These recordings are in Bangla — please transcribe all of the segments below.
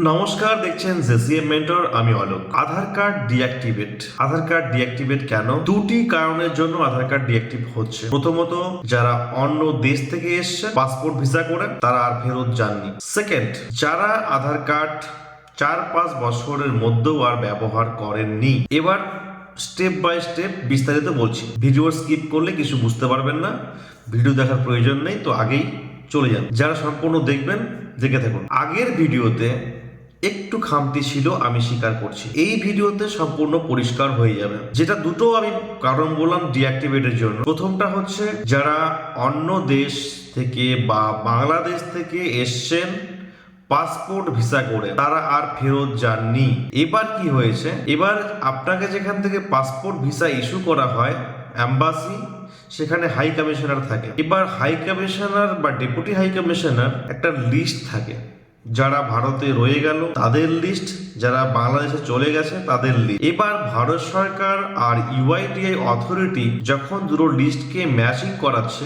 নমস্কার, দেখছেন জেসিএম মেন্টর। আমি অলোক। আধার কার্ড ডিঅ্যাক্টিভেট কেন? দুটি কারণের জন্য আধার কার্ড ডিঅ্যাক্টিভ হচ্ছে। প্রথমত, যারা অন্য দেশ থেকে এসছে পাসপোর্ট ভিসা করে তারা আর ফেরত যাননি। সেকেন্ড, যারা আধার কার্ড 4-5 বছরের মধ্যেও আর ব্যবহার করেননি। এবার স্টেপ বাই স্টেপ বিস্তারিত বলছি। ভিডিও স্কিপ করলে কিছু বুঝতে পারবেন না, ভিডিও দেখার প্রয়োজন নেই, তো আগেই চলে যান। যারা সম্পূর্ণ দেখবেন দেখে থাকুন। আগের ভিডিওতে একটু খামতি ছিল, আমি স্বীকার করছি। এই ভিডিওতে সম্পূর্ণ পরিষ্কার হয়ে যাবে। যেটা দুটো আমি কারণ বললাম ডিঅ্যাক্টিভেটের জন্য। প্রথমটা হচ্ছে যারা অন্য দেশ থেকে বা বাংলাদেশ থেকে এসছেন পাসপোর্ট ভিসা করে, তারা আর ফেরত যাননি। এবার কি হয়েছে, এবার আপনাকে যেখান থেকে পাসপোর্ট ভিসা ইস্যু করা হয় অ্যাম্বাসি, সেখানে হাই কমিশনার থাকে। এবার হাই কমিশনার বা ডেপুটি হাই কমিশনার একটা লিস্ট থাকে, যারা ভারতে রয়ে গেল তাদের লিস্ট, যারা বাংলাদেশে চলে গেছে তাদের লিস্ট। এবার ভারত সরকার আর ইউআইডিআই অথরিটি যখন দুটো লিস্টকে ম্যাচিং করাচ্ছে,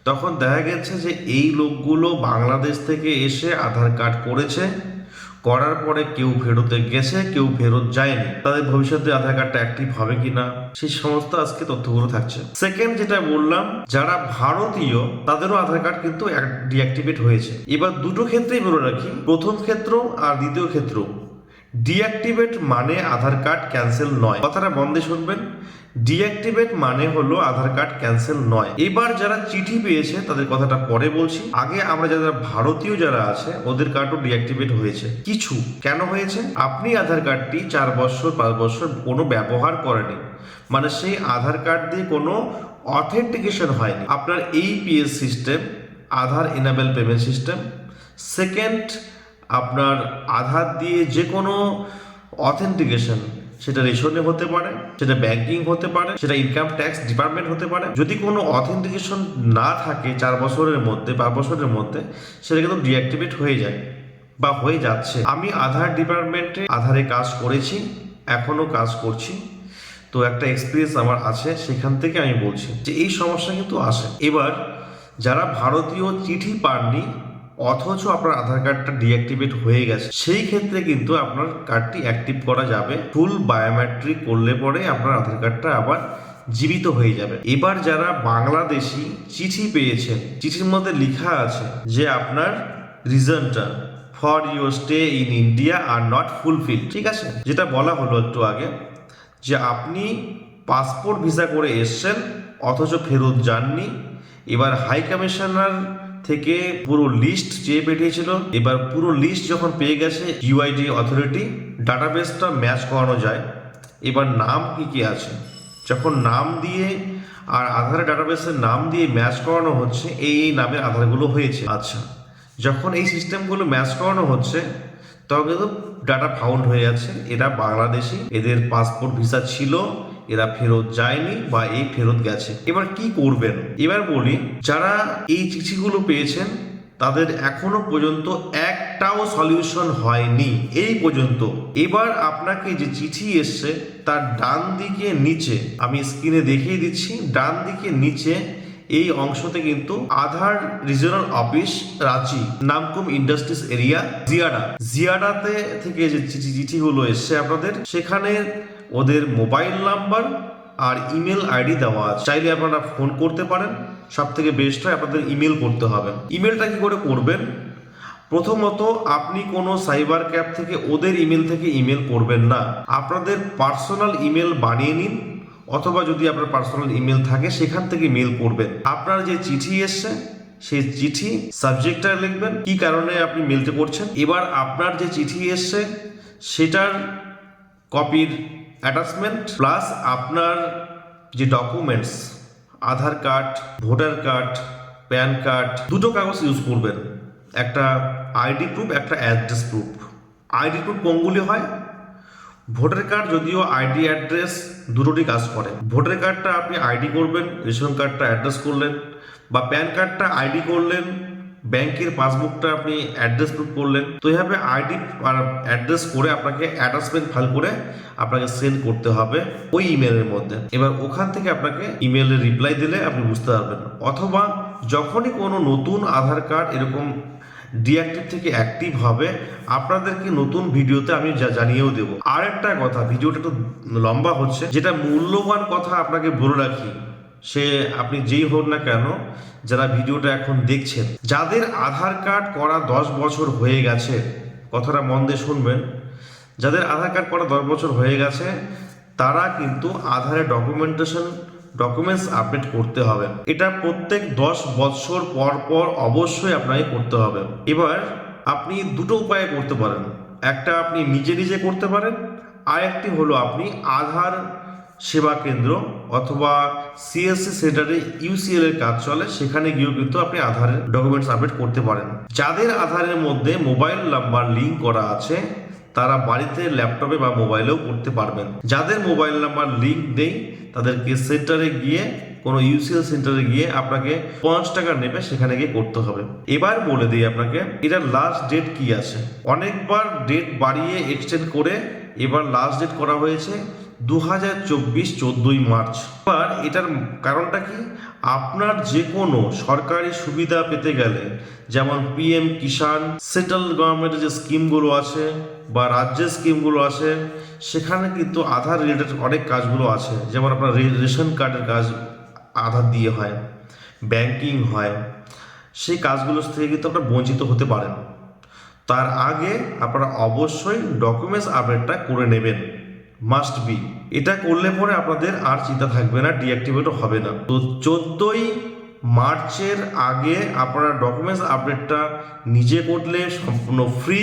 তখন দেখা গেছে যে এই লোকগুলো বাংলাদেশ থেকে এসে আধার কার্ড করেছে, করার পরে কেউ ফেরতে গেছে, কেউ ফেরত যায়নি। তাদের ভবিষ্যতে আধার কার্ডটা অ্যাক্টিভ হবে কিনা, সেই সমস্ত আজকে তথ্যগুলো থাকছে। সেকেন্ড, যেটা বললাম, যারা ভারতীয় তাদেরও আধার কার্ড কিন্তু ডিঅ্যাক্টিভেট হয়েছে। এবার দুটো ক্ষেত্রেই বলে রাখি, প্রথম ক্ষেত্র আর দ্বিতীয় ক্ষেত্র, ডিঅ্যাক্টিভেট মানে আধার কার্ড ক্যান্সেল নয়। কথাটা বন্ধে শুনবেন, ডিঅ্যাক্টিভেট মানে হলো আধার কার্ড ক্যান্সেল নয়। এবার যারা চিঠি পেয়েছে তাদের কথাটা পরে বলছি। আগে আমরা যারা ভারতীয় যারা আছে ওদের কার্ডও ডিঅ্যাক্টিভেট হয়েছে। কিছু কেন হয়েছে, আপনি আধার কার্ডটি 4 বছর 5 বছর কোনো ব্যবহার করেনি, মানে সেই আধার কার্ড দিয়ে কোনো অথেন্টিকেশন হয়নি। আপনার এইপিএস সিস্টেম, আধার এনাবেল পেমেন্ট সিস্টেম। সেকেন্ড, আপনার আধার দিয়ে যে কোনো অথেন্টিকেশন, সেটা রেশনে হতে পারে, সেটা ব্যাংকিং হতে পারে, সেটা ইনকাম ট্যাক্স ডিপার্টমেন্ট হতে পারে। যদি কোনো অথেন্টিকেশন না থাকে 4 বছরের মধ্যে 5 বছরের মধ্যে, সেটা কিন্তু ডিঅ্যাক্টিভেট হয়ে যায় বা হয়ে যাচ্ছে। আমি আধার ডিপার্টমেন্টে আধারে কাজ করেছি, এখনও কাজ করছি, তো একটা এক্সপিরিয়েন্স আমার আছে, সেখান থেকে আমি বলছি যে এই সমস্যা কিন্তু আসে। এবার যারা ভারতীয় চিঠি পাননি অথচ আপনার আধার কার্ডটা ডিঅ্যাক্টিভেট হয়ে গেছে, সেই ক্ষেত্রে কিন্তু আপনার কার্ডটি অ্যাক্টিভ করা যাবে। ফুল বায়োমেট্রিক করলে পরে আপনার আধার কার্ডটা আবার জীবিত হয়ে যাবে। এবার যারা বাংলাদেশি চিঠি পেয়েছেন, চিঠির মধ্যে লেখা আছে যে আপনার রিজনটা for your stay in India are not fulfil, ঠিক আছে, যেটা বলা হলো একটু আগে, যে আপনি পাসপোর্ট ভিসা করে এসছেন অথচ ফেরত যাননি। এবার হাই কমিশনার থেকে পুরো লিস্ট চেয়ে পাঠিয়েছিল। এবার পুরো লিস্ট যখন পেয়ে গেছে ইউআইডি অথরিটি, ডাটাবেসটা ম্যাচ করানো যায়। এবার নাম কি কি আছে, যখন নাম দিয়ে আর আধার ডাটাবেসের নাম দিয়ে ম্যাচ করানো হচ্ছে, এই নামের আধারগুলো হয়েছে। আচ্ছা, যখন এই সিস্টেমগুলো ম্যাচ করানো হচ্ছে, তখন কিন্তু ডাটা ফাউন্ড হয়ে যাচ্ছে এরা বাংলাদেশি, এদের পাসপোর্ট ভিসা ছিল, এরা ফেরত যায়নি বা এই ফেরত গেছে। এবার কি করবেন, এবার বলি, যারা এই চিঠিগুলো পেয়েছেন তাদের এখনো পর্যন্ত একটাও সলিউশন হয়নি এই পর্যন্ত। এবার আপনাকে যে চিঠি এসছে তার ডান দিকে নিচে, আমি স্ক্রিনে দেখিয়ে দিচ্ছি, ডান দিকে নিচে এই অংশতে কিন্তু Aadhaar regional office Ranchi, Namkum industries area, জিয়াডাতে থেকে যে চিঠিগুলো এসছে আপনাদের, সেখানে ওদের মোবাইল নাম্বার আর ইমেল আইডি দেওয়া আছে। চাইলে আপনারা ফোন করতে পারেন, সব থেকে বেস্ট হয় আপনাদের ইমেল করতে হবে। ইমেলটা কি করে করবেন, প্রথমত আপনি কোনো সাইবার ক্যাফ থেকে ওদের ইমেল থেকে ইমেল করবেন না, আপনাদের পার্সোনাল ইমেল বানিয়ে নিন, অথবা যদি আপনার পার্সোনাল ইমেল থাকে সেখান থেকে মেল করবেন। আপনার যে চিঠি এসছে সেই চিঠি সাবজেক্টটা লিখবেন, কি কারণে আপনি মেলটা করছেন। এবার আপনার যে চিঠি এসছে সেটার কপির অ্যাটাচমেন্ট প্লাস আপনার যে documents, Aadhaar card, voter card, PAN card, দুটো কাগজ ইউজ করবেন, একটা আইডি প্রুফ, একটা অ্যাড্রেস প্রুফ। আইডি প্রুফ কোনগুলি হয়, ভোটার কার্ড যদিও আইডি অ্যাড্রেস দুটোটি কাজ করে। ভোটার কার্ডটা আপনি আইডি করবেন, রেশন কার্ডটা অ্যাড্রেস করলেন, বা প্যান কার্ডটা আইডি করলেন, ব্যাংকের পাসবুকটা আপনি অ্যাড্রেস প্রুফ করলেন। তো এইভাবে আইডি আর অ্যাড্রেস করে আপনাকে অ্যাটাচমেন্ট ফাইল করে আপনাকে সেন্ড করতে হবে ওই ইমেলের মধ্যে। এবার ওখান থেকে আপনাকে ইমেলের রিপ্লাই দিলে আপনি বুঝতে পারবেন। অথবা যখনই কোনো নতুন আধার কার্ড এরকম ডিঅ্যাক্টিভ থেকে অ্যাক্টিভ হবে আপনাদেরকে নতুন ভিডিওতে আমি জানিয়েও দেবো। আর একটা কথা, ভিডিওটা একটু লম্বা হচ্ছে, যেটা মূল্যবান কথা আপনাকে বলে রাখি, সে আপনি যেই হোক না কেন যারা ভিডিওটা এখন দেখছেন, যাদের আধার কার্ড করা 10 বছর হয়ে গেছে, কথাটা মন দিয়ে শুনবেন, যাদের আধার কার্ড করা 10 বছর হয়ে গেছে তারা কিন্তু আধারের ডকুমেন্টস আপডেট করতে হবে। এটা প্রত্যেক 10 বছর পর পর অবশ্যই আপনাকে করতে হবে। এবার আপনি দুটো উপায়ে করতে পারেন, একটা আপনি নিজে নিজে করতে পারেন, আর একটি হলো আপনি আধার সেবা কেন্দ্র অথবা সিএসসি সেন্টারে ইউসিএল এর কাজ চলে, সেখানে গিয়েও কিন্তু আপনি আধারের ডকুমেন্টস আপডেট করতে পারেন। যাদের আধারের মধ্যে মোবাইল নাম্বার লিঙ্ক করা আছে তারা বাড়িতে ল্যাপটপে বা মোবাইলেও করতে পারবেন। যাদের মোবাইল নাম্বার লিঙ্ক নেই তাদেরকে সেন্টারে গিয়ে, কোনো ইউসিএল সেন্টারে গিয়ে আপনাকে 50 টাকা নেবে, সেখানে গিয়ে করতে হবে। এবার বলে দিই আপনাকে এটার লাস্ট ডেট কি আছে। অনেকবার ডেট বাড়িয়ে এক্সটেন্ড করে এবার লাস্ট ডেট করা হয়েছে 2024 14ই মার্চ। এবার এটার কারণটা কি, আপনার যে কোনো সরকারি সুবিধা পেতে গেলে, যেমন পিএম কিষাণ, সেন্ট্রাল গভর্নমেন্টের যে স্কিমগুলো আছে বা রাজ্যের স্কিমগুলো আছে, সেখানে কিন্তু আধার রিলেটেড অনেক কাজগুলো আছে। যেমন আপনার রেশন কার্ডের কাজ আধার দিয়ে হয়, ব্যাংকিং হয়, সেই কাজগুলো থেকে কিন্তু আপনারা বঞ্চিত হতে পারেন। তার আগে আপনারা অবশ্যই ডকুমেন্টস আপডেটটা করে নেবেন, মাস্ট বি। এটা করলে পরে আপনাদের আর চিন্তা থাকবে না, ডিঅ্যাক্টিভেটও হবে না। তো 14ই মার্চের আগে আপনারা ডকুমেন্টস আপডেটটা নিজে করলে সম্পূর্ণ ফ্রি,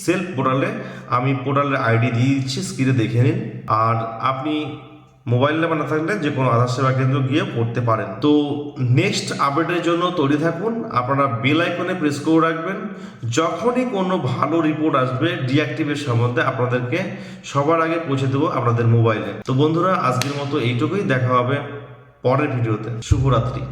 সেলফ পোর্টালে। আমি পোর্টালের আইডি দিয়ে দিচ্ছি, স্ক্রিনে দেখে নিন। আর আপনি মোবাইল নাম্বার না থাকলে যে কোনো আধার সেবা কেন্দ্র গিয়ে করতে পারেন। তো নেক্সট আপডেটের জন্য তৈরি থাকুন, আপনারা বেল আইকনে প্রেস করে রাখবেন। যখনই কোনো ভালো রিপোর্ট আসবে ডিঅ্যাক্টিভের সম্বন্ধে আপনাদেরকে সবার আগে পৌঁছে দেবো আপনাদের মোবাইলে। তো বন্ধুরা, আজকের মতো এইটুকুই, দেখা হবে পরের ভিডিওতে। শুভরাত্রি।